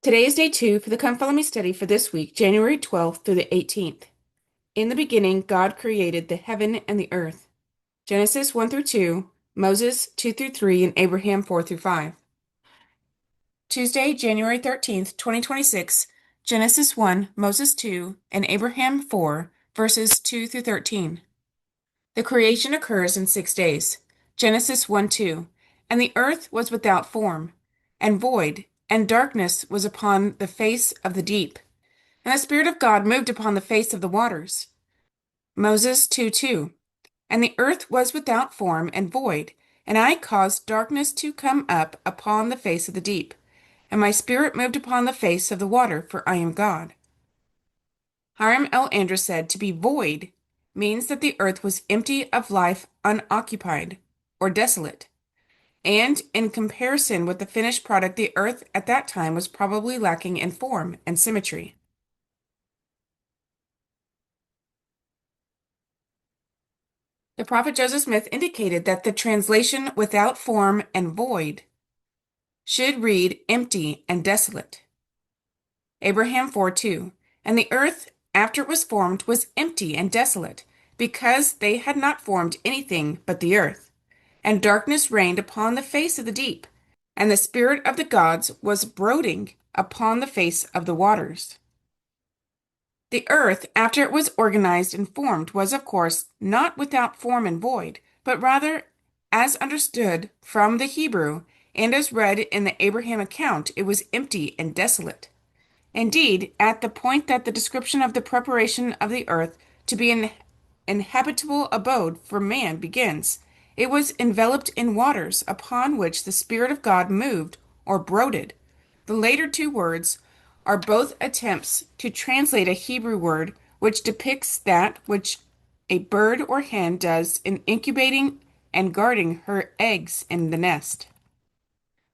Today is day 2 for the Come Follow Me study for this week, January 12th through the 18th. In the beginning, God created the heaven and the earth. Genesis 1 through 2, Moses 2 through 3, and Abraham 4 through 5. Tuesday, January 13th, 2026, Genesis 1, Moses 2, and Abraham 4, verses 2 through 13. The creation occurs in 6 days. Genesis 1 2. And the earth was without form, and void, and darkness was upon the face of the deep. And the Spirit of God moved upon the face of the waters. Moses 2 2. And the earth was without form and void, and I caused darkness to come up upon the face of the deep. And my spirit moved upon the face of the water, for I am God. Hiram L. Andrews said to be void means that the earth was empty of life, unoccupied, or desolate. And in comparison with the finished product, the earth at that time was probably lacking in form and symmetry. The prophet Joseph Smith indicated that the translation without form and void should read empty and desolate. Abraham 4:2. And the earth, after it was formed, was empty and desolate, because they had not formed anything but the earth. And darkness reigned upon the face of the deep, and the spirit of the gods was brooding upon the face of the waters. The earth, after it was organized and formed, was, of course, not without form and void, but rather, as understood from the Hebrew, and as read in the Abraham account, it was empty and desolate. Indeed, at the point that the description of the preparation of the earth to be an inhabitable abode for man begins, it was enveloped in waters upon which the Spirit of God moved or brooded. The later two words are both attempts to translate a Hebrew word which depicts that which a bird or hen does in incubating and guarding her eggs in the nest.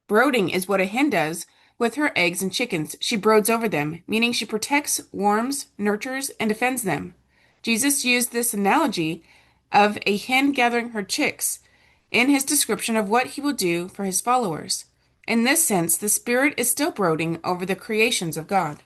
Brooding is what a hen does with her eggs and chickens. She broods over them, meaning she protects, warms, nurtures, and defends them. Jesus used this analogy of a hen gathering her chicks in his description of what he will do for his followers. In this sense, the Spirit is still brooding over the creations of God.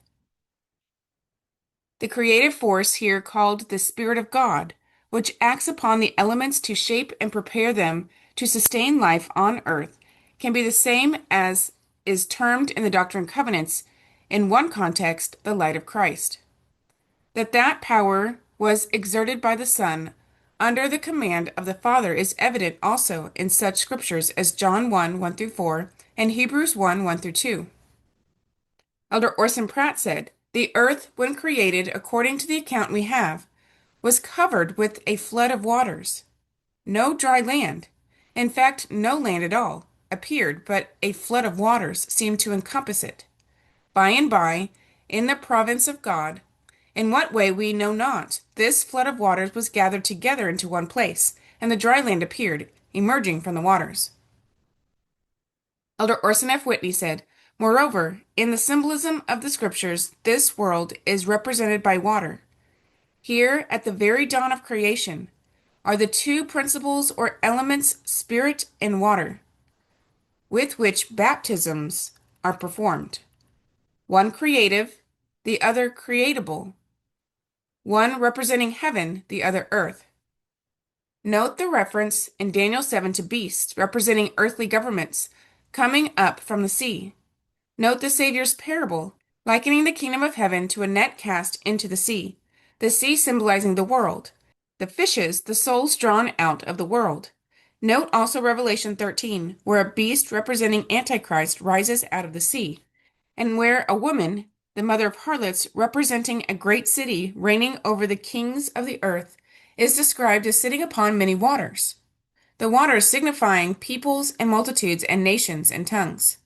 The creative force here called the Spirit of God, which acts upon the elements to shape and prepare them to sustain life on earth, can be the same as is termed in the Doctrine and Covenants, in one context, the light of Christ. That power was exerted by the Son under the command of the Father is evident also in such scriptures as John 1 1 through 4 and Hebrews 1 1 through 2. Elder Orson Pratt said, the earth, when created according to the account we have, was covered with a flood of waters. No dry land, in fact, no land at all, appeared, but a flood of waters seemed to encompass it. By and by, in the province of God, in what way we know not, this flood of waters was gathered together into one place, and the dry land appeared, emerging from the waters. Elder Orson F. Whitney said, moreover, in the symbolism of the scriptures, this world is represented by water. Here, at the very dawn of creation, are the two principles or elements, spirit and water, with which baptisms are performed. One creative, the other creatable. One representing heaven, the other earth. Note the reference in Daniel 7 to beasts, representing earthly governments, coming up from the sea. Note the Savior's parable, likening the kingdom of heaven to a net cast into the sea symbolizing the world, the fishes, the souls drawn out of the world. Note also Revelation 13, where a beast representing Antichrist rises out of the sea, and where a woman, the mother of harlots, representing a great city reigning over the kings of the earth, is described as sitting upon many waters, the waters signifying peoples and multitudes and nations and tongues.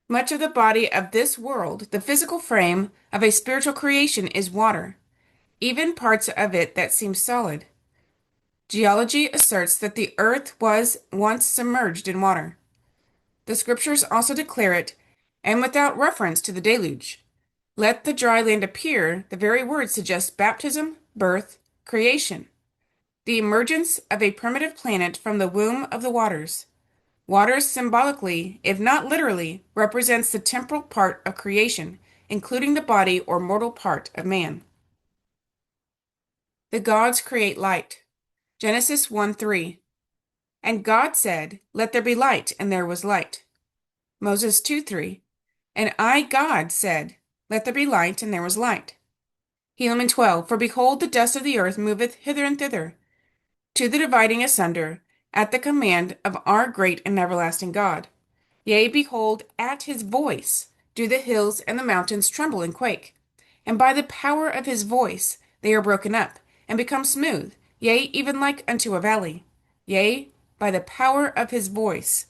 Much of the body of this world, the physical frame of a spiritual creation, is water, even parts of it that seem solid. Geology asserts that the earth was once submerged in water. The scriptures also declare it, and without reference to the deluge. Let the dry land appear, the very word suggests baptism, birth, creation, the emergence of a primitive planet from the womb of the waters. Water symbolically, if not literally, represents the temporal part of creation, including the body or mortal part of man. The gods create light. Genesis 1:3. And God said, "Let there be light," and there was light. Moses 2:3. And I, God, said, "Let there be light," and there was light. Helaman 12. For behold, the dust of the earth moveth hither and thither, to the dividing asunder, at the command of our great and everlasting God. Yea, behold, at his voice do the hills and the mountains tremble and quake. And by the power of his voice they are broken up, and become smooth, yea, even like unto a valley. Yea, by the power of his voice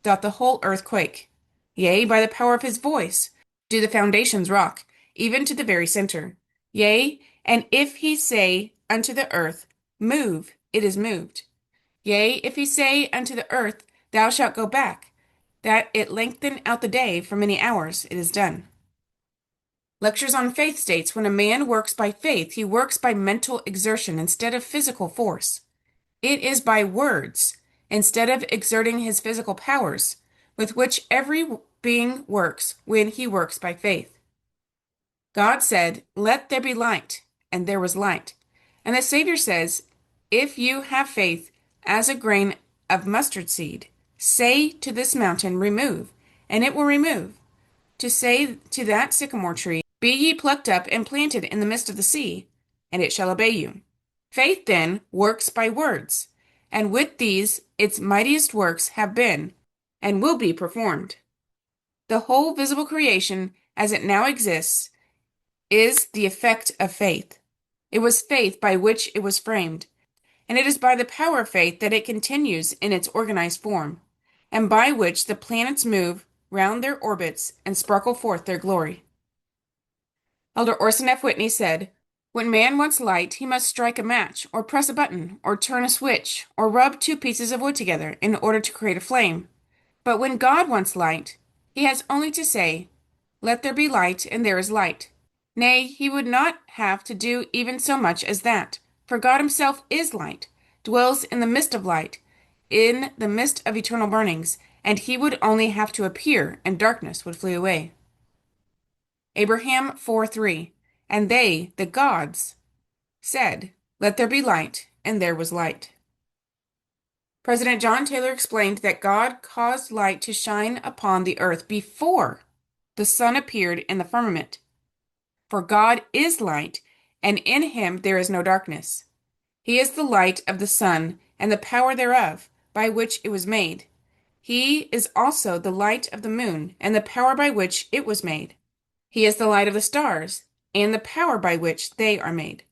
doth the whole earth quake. Yea, by the power of his voice do the foundations rock, even to the very center. Yea, and if he say unto the earth, Move, it is moved. Yea, if he say unto the earth, Thou shalt go back, that it lengthen out the day for many hours, it is done. Lectures on Faith states when a man works by faith, he works by mental exertion instead of physical force. It is by words, instead of exerting his physical powers, with which every being works when he works by faith. God said, "Let there be light," and there was light. And the Savior says, "If you have faith as a grain of mustard seed, say to this mountain, Remove, and it will remove. To say to that sycamore tree, Be ye plucked up and planted in the midst of the sea, and it shall obey you." Faith, then, works by words, and with these its mightiest works have been and will be performed. The whole visible creation, as it now exists, is the effect of faith. It was faith by which it was framed, and it is by the power of faith that it continues in its organized form, and by which the planets move round their orbits and sparkle forth their glory. Elder Orson F. Whitney said, "When man wants light, he must strike a match, or press a button, or turn a switch, or rub two pieces of wood together in order to create a flame. But when God wants light, he has only to say, 'Let there be light,' and there is light. Nay, he would not have to do even so much as that, for God himself is light, dwells in the midst of light, in the midst of eternal burnings, and he would only have to appear, and darkness would flee away." Abraham 4:3. And they, the gods, said, "Let there be light," and there was light. President John Taylor explained that God caused light to shine upon the earth before the sun appeared in the firmament. For God is light, and in him there is no darkness. He is the light of the sun, and the power thereof, by which it was made. He is also the light of the moon, and the power by which it was made. He is the light of the stars, and the power by which they are made.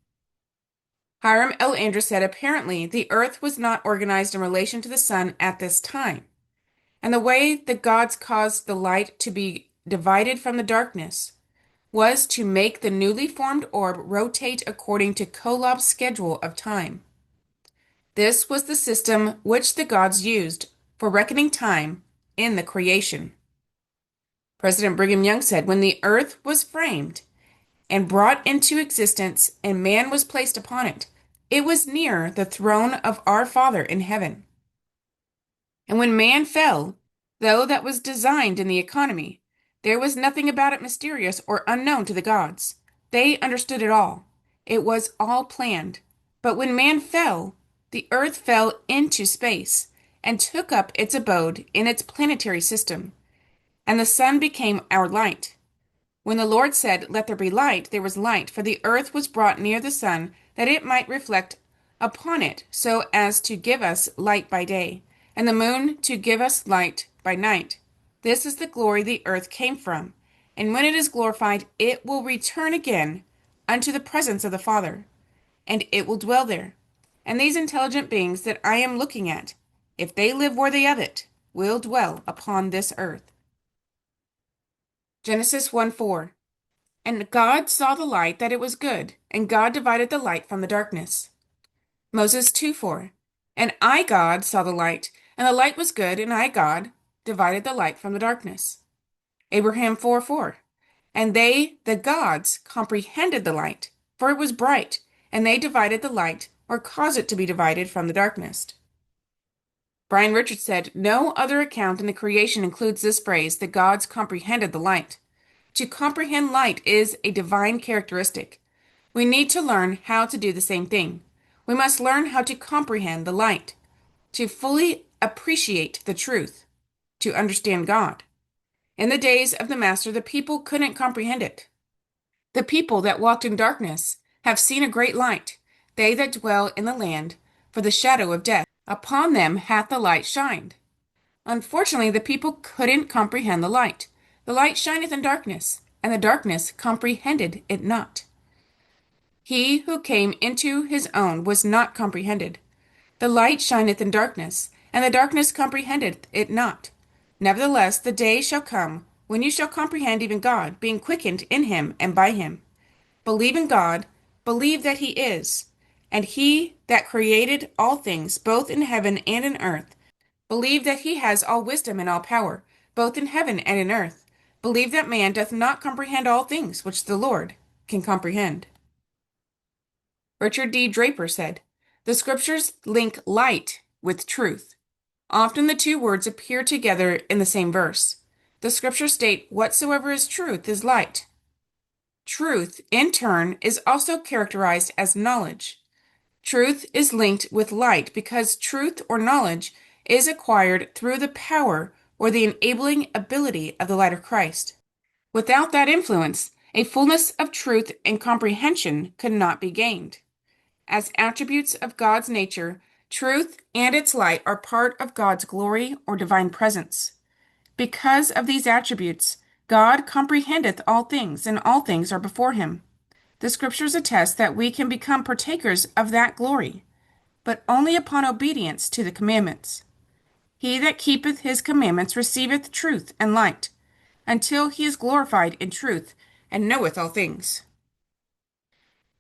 Hiram L. Andrews said apparently the earth was not organized in relation to the sun at this time, and the way the gods caused the light to be divided from the darkness was to make the newly formed orb rotate according to Kolobb's schedule of time. This was the system which the gods used for reckoning time in the creation. President Brigham Young said, "When the earth was framed and brought into existence and man was placed upon it, it was near the throne of our Father in heaven. And when man fell, though that was designed in the economy, there was nothing about it mysterious or unknown to the gods. They understood it all. It was all planned. But when man fell, the earth fell into space and took up its abode in its planetary system, and the sun became our light. When the Lord said, 'Let there be light,' there was light, for the earth was brought near the sun, that it might reflect upon it, so as to give us light by day, and the moon to give us light by night. This is the glory the earth came from, and when it is glorified, it will return again unto the presence of the Father, and it will dwell there. And these intelligent beings that I am looking at, if they live worthy of it, will dwell upon this earth." Genesis 1:4. And God saw the light that it was good, and God divided the light from the darkness. Moses 2:4. And I, God, saw the light, and the light was good, and I, God, divided the light from the darkness. Abraham 4:4. And they, the gods, comprehended the light, for it was bright, and they divided the light, or caused it to be divided from the darkness. Brian Richards said, "No other account in the creation includes this phrase, the gods comprehended the light. To comprehend light is a divine characteristic. We need to learn how to do the same thing. We must learn how to comprehend the light, to fully appreciate the truth, to understand God. In the days of the Master, the people couldn't comprehend it. The people that walked in darkness have seen a great light. They that dwell in the land for the shadow of death, upon them hath the light shined." Unfortunately, the people couldn't comprehend the light. The light shineth in darkness, and the darkness comprehended it not. He who came into his own was not comprehended. The light shineth in darkness, and the darkness comprehended it not. Nevertheless, the day shall come when you shall comprehend even God, being quickened in him and by him. Believe in God, believe that he is, and he that created all things, both in heaven and in earth. Believe that he has all wisdom and all power, both in heaven and in earth. Believe that man doth not comprehend all things which the Lord can comprehend. Richard D. Draper said, "The scriptures link light with truth. Often the two words appear together in the same verse. The scriptures state, 'Whatsoever is truth is light.' Truth, in turn, is also characterized as knowledge. Truth is linked with light because truth or knowledge is acquired through the power or the enabling ability of the light of Christ. Without that influence, a fullness of truth and comprehension could not be gained. As attributes of God's nature, truth and its light are part of God's glory or divine presence. Because of these attributes, God comprehendeth all things, and all things are before him. The scriptures attest that we can become partakers of that glory, but only upon obedience to the commandments. He that keepeth his commandments receiveth truth and light, until he is glorified in truth and knoweth all things.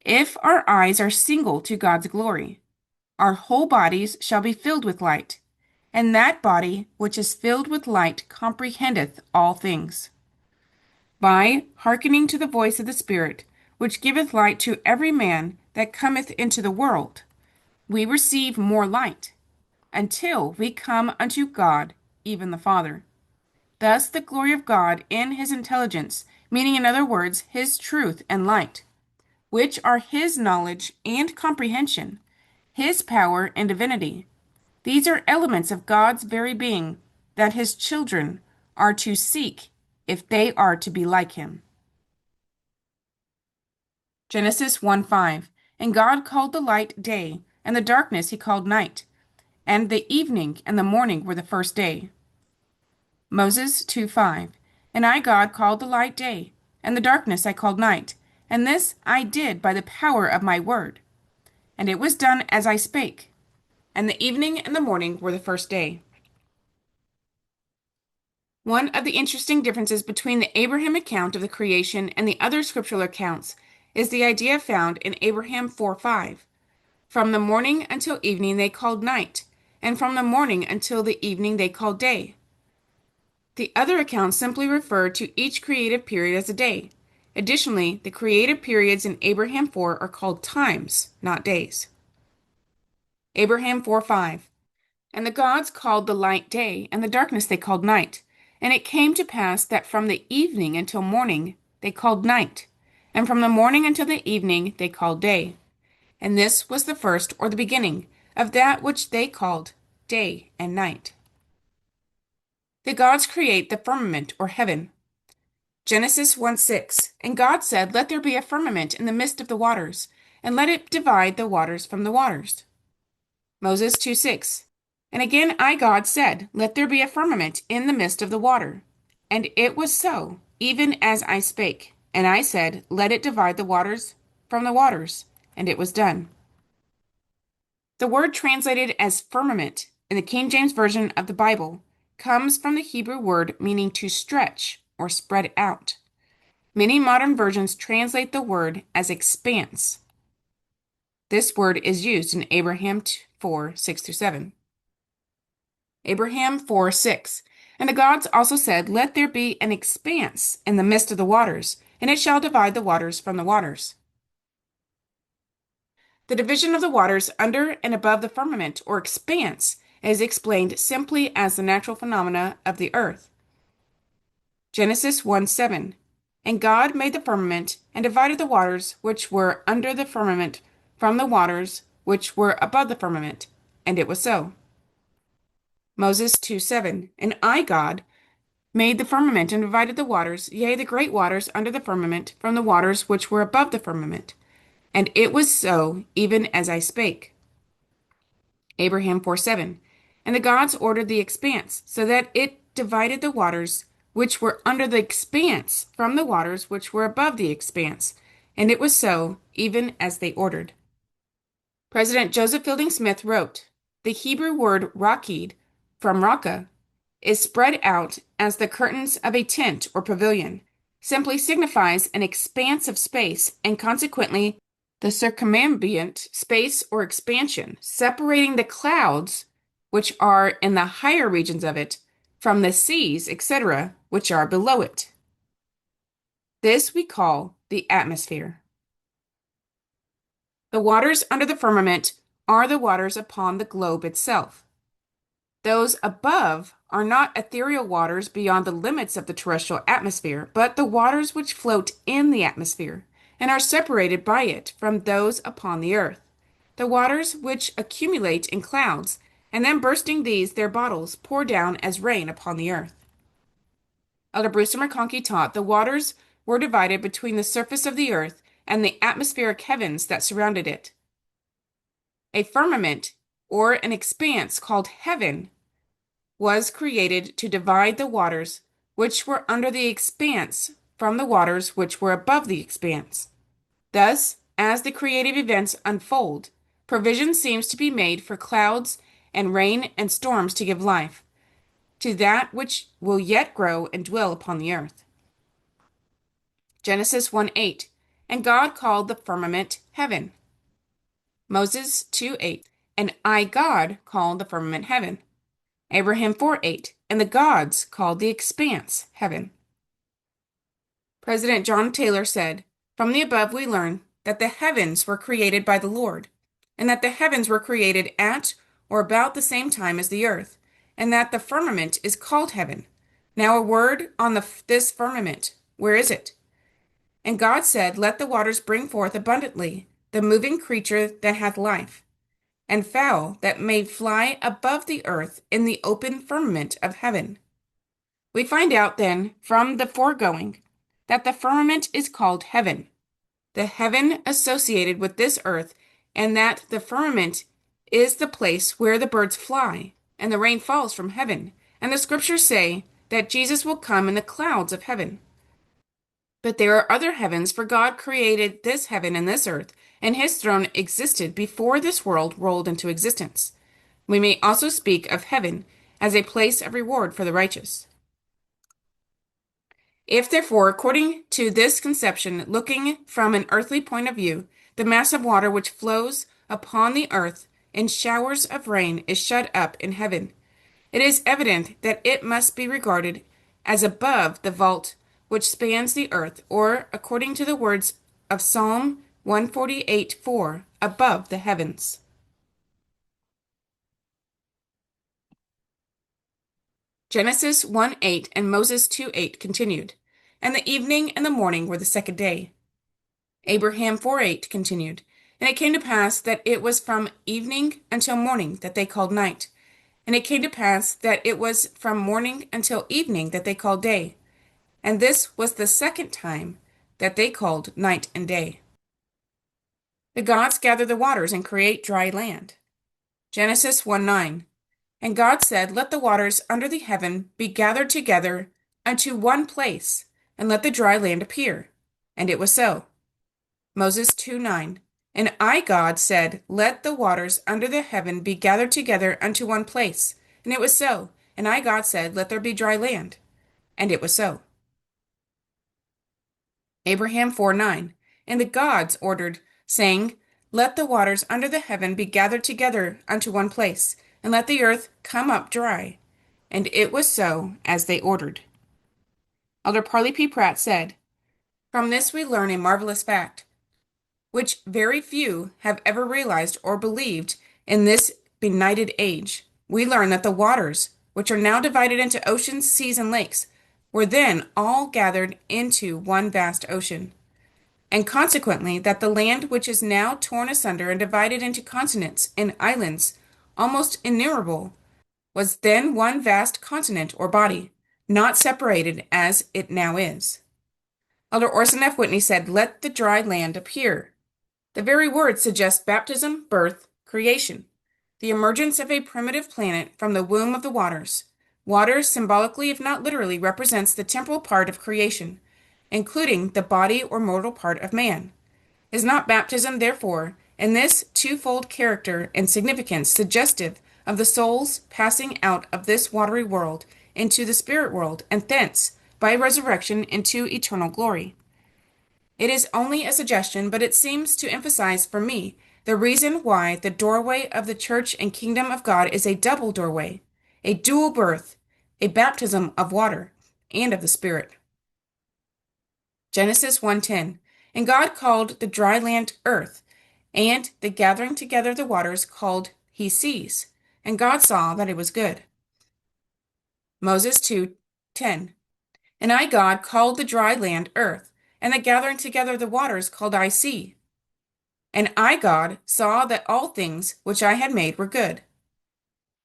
If our eyes are single to God's glory, our whole bodies shall be filled with light, and that body which is filled with light comprehendeth all things. By hearkening to the voice of the Spirit, which giveth light to every man that cometh into the world, we receive more light, until we come unto God, even the Father. Thus the glory of God in his intelligence, meaning in other words, his truth and light, which are his knowledge and comprehension, his power and divinity. These are elements of God's very being that his children are to seek if they are to be like him. Genesis 1:5. And God called the light day, and the darkness he called night. And the evening and the morning were the first day. Moses 2:5. And I, God, called the light day, and the darkness I called night. And this I did by the power of my word. And it was done as I spake. And the evening and the morning were the first day. One of the interesting differences between the Abraham account of the creation and the other scriptural accounts is the idea found in Abraham 4:5. From the morning until evening they called night, and from the morning until the evening they called day. The other accounts simply refer to each creative period as a day. Additionally, the creative periods in Abraham 4 are called times, not days. Abraham 4:5. And the gods called the light day, and the darkness they called night. And it came to pass that from the evening until morning they called night, and from the morning until the evening they called day. And this was the first or the beginning of that which they called day and night. The gods create the firmament or heaven. Genesis 1:6. And God said, Let there be a firmament in the midst of the waters, and let it divide the waters from the waters. Moses 2:6. And again I, God, said, Let there be a firmament in the midst of the water. And it was so, even as I spake. And I said, Let it divide the waters from the waters. And it was done. The word translated as firmament in the King James Version of the Bible comes from the Hebrew word meaning to stretch or spread out. Many modern versions translate the word as expanse. This word is used in Abraham 4:6-7. Abraham 4:6. And the gods also said, Let there be an expanse in the midst of the waters, and it shall divide the waters from the waters. The division of the waters under and above the firmament or expanse is explained simply as the natural phenomena of the earth. Genesis 1:7. And God made the firmament, and divided the waters which were under the firmament from the waters which were above the firmament. And it was so. Moses 2:7. And I, God, made the firmament, and divided the waters, yea, the great waters under the firmament from the waters which were above the firmament. And it was so, even as I spake. Abraham 4:7. And the gods ordered the expanse, so that it divided the waters which were under the expanse from the waters which were above the expanse. And it was so, even as they ordered. President Joseph Fielding Smith wrote, the Hebrew word rakid, from raka, is spread out as the curtains of a tent or pavilion, simply signifies an expanse of space and consequently the circumambient space or expansion, separating the clouds, which are in the higher regions of it, from the seas, etc., which are below it. This we call the atmosphere. The waters under the firmament are the waters upon the globe itself. Those above are not ethereal waters beyond the limits of the terrestrial atmosphere, but the waters which float in the atmosphere, and are separated by it from those upon the earth. The waters which accumulate in clouds, and then bursting these their bottles, pour down as rain upon the earth. Elder Brewster McConkie taught the waters were divided between the surface of the earth and the atmospheric heavens that surrounded it. A firmament, or an expanse called heaven, was created to divide the waters which were under the expanse from the waters which were above the expanse. Thus, as the creative events unfold, provision seems to be made for clouds and rain and storms to give life to that which will yet grow and dwell upon the earth. Genesis 1:8. And God called the firmament heaven. Moses 2:8. And I, God, called the firmament heaven. Abraham 4:8. And the gods called the expanse heaven. President John Taylor said, from the above we learn that the heavens were created by the Lord, and that the heavens were created at or about the same time as the earth, and that the firmament is called heaven. Now a word on this firmament, where is it? And God said, let the waters bring forth abundantly the moving creature that hath life, and fowl that may fly above the earth in the open firmament of heaven. We find out then from the foregoing that the firmament is called heaven, the heaven associated with this earth, and that the firmament is the place where the birds fly and the rain falls from heaven, and the scriptures say that Jesus will come in the clouds of heaven. But there are other heavens, for God created this heaven and this earth, and his throne existed before this world rolled into existence. We may also speak of heaven as a place of reward for the righteous. If, therefore, according to this conception, looking from an earthly point of view, the mass of water which flows upon the earth in showers of rain is shut up in heaven, it is evident that it must be regarded as above the vault which spans the earth, or, according to the words of Psalm 148:4, above the heavens. Genesis 1:8 and Moses 2:8 continued. And the evening and the morning were the second day. Abraham 4:8 continued. And it came to pass that it was from evening until morning that they called night. And it came to pass that it was from morning until evening that they called day. And this was the second time that they called night and day. The gods gather the waters and create dry land. Genesis 1:9. And God said, let the waters under the heaven be gathered together unto one place, and let the dry land appear. And it was so. Moses 2:9. And I, God, said, let the waters under the heaven be gathered together unto one place. And it was so. And I, God, said, let there be dry land. And it was so. Abraham 4:9. And the gods ordered, saying, let the waters under the heaven be gathered together unto one place, and let the earth come up dry. And it was so, as they ordered. Elder Parley P. Pratt said, from this we learn a marvelous fact, which very few have ever realized or believed in this benighted age, we learn that the waters, which are now divided into oceans, seas, and lakes, were then all gathered into one vast ocean, and consequently that the land which is now torn asunder and divided into continents and islands, almost innumerable, was then one vast continent or body, not separated as it now is. Elder Orson F. Whitney said, "Let the dry land appear." The very word suggests baptism, birth, creation, the emergence of a primitive planet from the womb of the waters. Water, symbolically if not literally, represents the temporal part of creation, including the body or mortal part of man. Is not baptism, therefore, in this twofold character and significance suggestive of the soul's passing out of this watery world into the spirit world, and thence, by resurrection, into eternal glory? It is only a suggestion, but it seems to emphasize for me the reason why the doorway of the church and kingdom of God is a double doorway, a dual birth, a baptism of water and of the Spirit. Genesis 1:10. And God called the dry land earth, and the gathering together of the waters called he seas. And God saw that it was good. Moses 2:10. And I, God, called the dry land earth, and the gathering together of the waters called I sea. And I, God, saw that all things which I had made were good.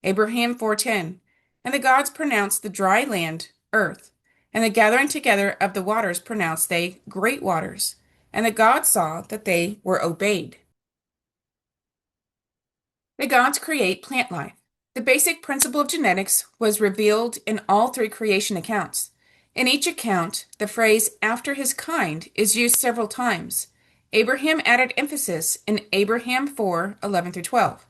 Abraham 4:10. And the gods pronounced the dry land earth, and the gathering together of the waters pronounced they great waters. And the gods saw that they were obeyed. The gods create plant life. The basic principle of genetics was revealed in all three creation accounts. In each account, the phrase "after his kind" is used several times. Abraham added emphasis in Abraham 4:11-12.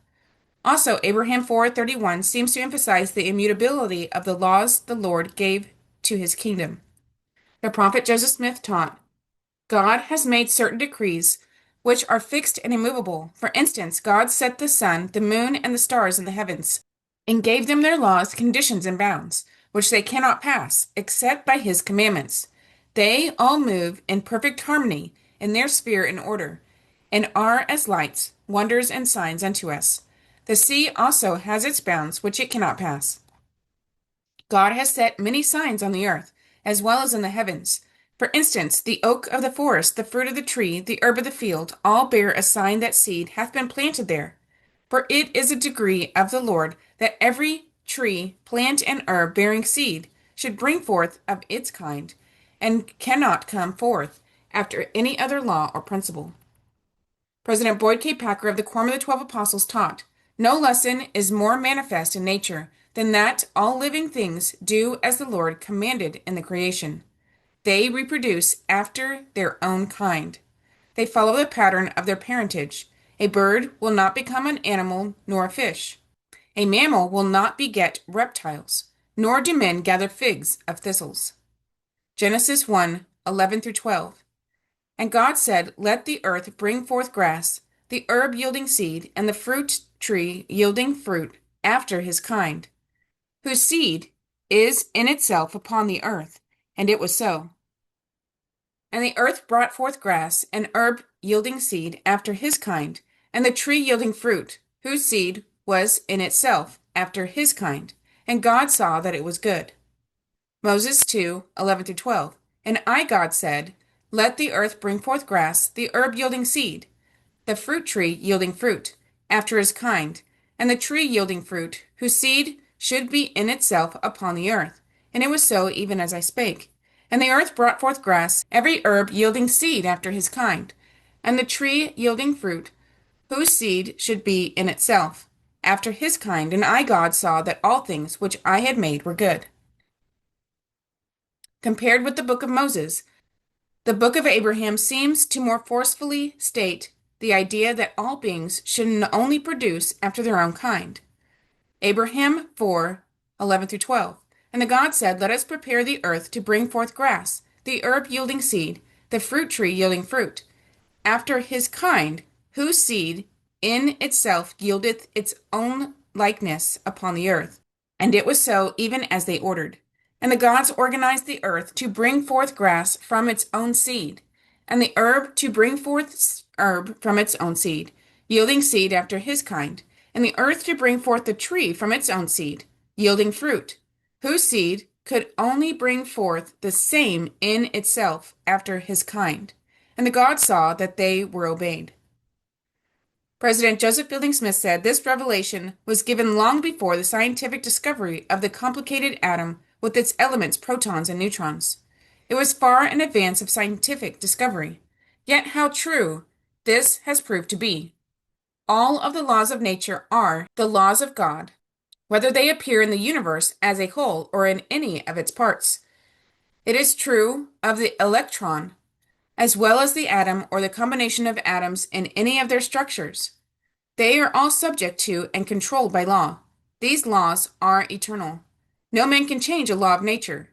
Also, Abraham 4:31 seems to emphasize the immutability of the laws the Lord gave to his kingdom. The prophet Joseph Smith taught, God has made certain decrees which are fixed and immovable. For instance, God set the sun, the moon, and the stars in the heavens, and gave them their laws, conditions, and bounds, which they cannot pass, except by his commandments. They all move in perfect harmony in their sphere and order, and are as lights, wonders, and signs unto us. The sea also has its bounds which it cannot pass. God has set many signs on the earth, as well as in the heavens. For instance, the oak of the forest, the fruit of the tree, the herb of the field, all bear a sign that seed hath been planted there. For it is a decree of the Lord that every tree, plant, and herb bearing seed should bring forth of its kind, and cannot come forth after any other law or principle. President Boyd K. Packer of the Quorum of the 12 Apostles taught, no lesson is more manifest in nature than that all living things do as the Lord commanded in the creation. They reproduce after their own kind. They follow the pattern of their parentage. A bird will not become an animal nor a fish. A mammal will not beget reptiles, nor do men gather figs of thistles. Genesis 1:11-12. And God said, Let the earth bring forth grass, the herb yielding seed, and the fruit tree yielding fruit after his kind, whose seed is in itself upon the earth. And it was so. And the earth brought forth grass, and herb yielding seed after his kind, and the tree yielding fruit, whose seed was in itself after his kind. And God saw that it was good. Moses 2:11-12. And I, God, said, Let the earth bring forth grass, the herb yielding seed, the fruit tree yielding fruit, after his kind, and the tree yielding fruit, whose seed should be in itself upon the earth. And it was so, even as I spake. And the earth brought forth grass, every herb yielding seed after his kind, and the tree yielding fruit, whose seed should be in itself, after his kind. And I, God, saw that all things which I had made were good. Compared with the book of Moses, the book of Abraham seems to more forcefully state the idea that all beings should only produce after their own kind. Abraham 4:11-12. And the God said, Let us prepare the earth to bring forth grass, the herb yielding seed, the fruit tree yielding fruit, after his kind, whose seed in itself yieldeth its own likeness upon the earth. And it was so, even as they ordered. And the gods organized the earth to bring forth grass from its own seed, and the herb to bring forth herb from its own seed, yielding seed after his kind. and the earth to bring forth the tree from its own seed, yielding fruit, whose seed could only bring forth the same in itself after his kind. And the gods saw that they were obeyed. President Joseph Fielding Smith said this revelation was given long before the scientific discovery of the complicated atom with its elements, protons and neutrons. It was far in advance of scientific discovery. Yet how true this has proved to be. All of the laws of nature are the laws of God, whether they appear in the universe as a whole or in any of its parts. It is true of the electron, as well as the atom or the combination of atoms in any of their structures. They are all subject to and controlled by law. These laws are eternal. No man can change a law of nature.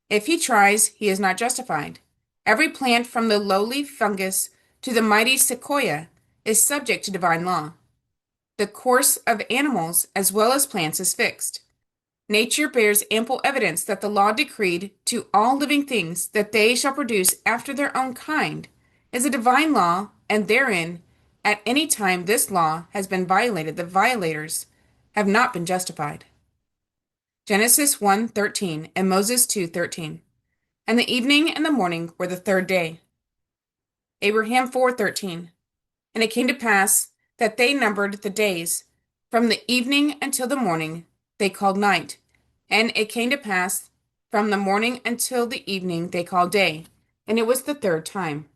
If he tries, he is not justified. Every plant from the lowly fungus to the mighty sequoia is subject to divine law. The course of animals as well as plants is fixed. Nature bears ample evidence that the law decreed to all living things that they shall produce after their own kind is a divine law, and therein, at any time this law has been violated, the violators have not been justified. Genesis 1:13 and Moses 2:13. And the evening and the morning were the third day. Abraham 4:13. And it came to pass that they numbered the days from the evening until the morning they called night. And it came to pass from the morning until the evening they called day. And it was the third time.